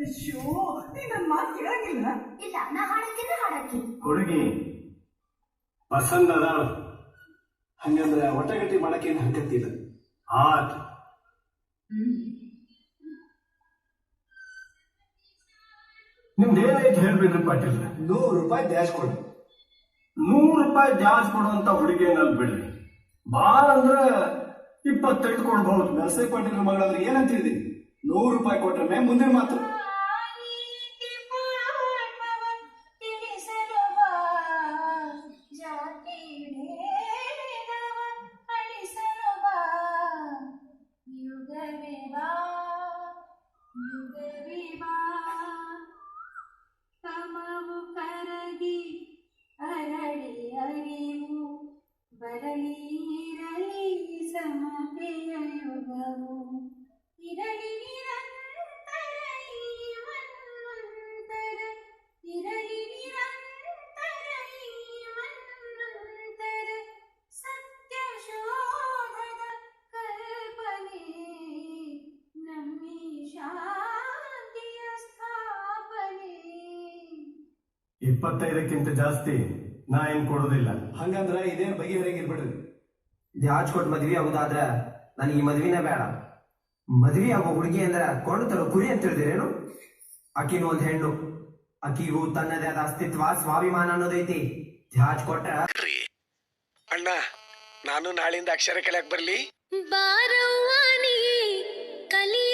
ಅಯ್ಯೋ ನೀ ನನ್ನ ಮಾತು ಕೇಳಂಗಿಲ್ಲ. ಇಲ್ಲ ನಾ ಹಾಡಕ್ಕಿದ್ರೆ ಹಾಡಕ್ಕಿ. ಹುಡುಗಿ ಪಸಂದ್ ಅದಾಳ, ಹಂಗಂದ್ರೆ ಒಟ್ಟಗಟ್ಟಿ ಮಾಡಕ್ಕೇನು ಹಂಕತ್ತಿಲ್ಲ. ಆತ್ ನಿಮ್ದು ಏನೈತೆ ಹೇಳ್ಬಿಡ್ರಿ ಪಾಟೀಲ್. ₹100 ಡ್ಯಾಶ್ ಕೊಡಿ. ₹100 ಜಾಸ್ತಿ ಕೊಡುವಂತ ಹುಡುಗಿ ಏನಲ್ಲಿ ಬಿಡ್ರಿ. ಬಾಳ ಅಂದ್ರ 25 ಕೊಡ್ಬಹುದು. ನರಸೈ ಪಾಟೀಲ್ ಮಗಳಾದ್ರೆ ಏನಂತ ಹೇಳಿದೀನಿ? ₹100 ಕೊಟ್ರೆ ಮುಂದಿನ ಮಾತು. ಕರಗಿ ಅರಳಿ ಅರಿವು ಬರಲಿ ಇರಲಿ ಸಮತೆಯ ಯುಗವು ಇರಲಿ ನಿರಂತರ ಈ ಮನ್ವಂತರ ಇರಲಿ ನಿರಂತರ ಈ ಮನ್ವಂತರ ಸತ್ಯ ಶೋಧದ ಕಲ್ಪನೆ ನಮ್ಮಿ ಶಾಂತಿಯ ಸ್ಥಾಪನೆ. 25ಕ್ಕಿಂತ ಜಾಸ್ತಿ ನಾ ಏನ್ ಕೊಡೋದಿಲ್ಲ. ಹಂಗಂದ್ರ ಇದೇನು ಬಗೆಹರಿಯಾಗಿರ್ಬಿಡ್ರಿ. ದ್ಯಾಜ್ ಕೊಟ್ಟು ಮದ್ವಿ ಆಗುದಾದ್ರ ನನಗೆ ಈ ಮದ್ವಿನೇ ಬೇಡ. ಮದ್ವಿ ಆಗೋ ಹುಡುಗಿ ಅಂದ್ರ ಕೊಂಡು ತರೋ ಕುರಿ ಅಂತ ತಿಳಿದಿರೇನು? ಆಕಿನ ಒಂದ್ ಹೆಣ್ಣು, ಆಕಿಗೂ ತನ್ನದೇ ಆದ ಅಸ್ತಿತ್ವ ಸ್ವಾಭಿಮಾನ ಅನ್ನೋದೈತಿ. ದ್ಯಾಜ್ ಕೊಟ್ಟ ಅಣ್ಣ ನಾನು ನಾಳಿಂದ ಅಕ್ಷರ ಕಲಿಯಕ್ ಬರ್ಲಿ. ಬಾರವ್ವಾನಿ ಕಲಿಯ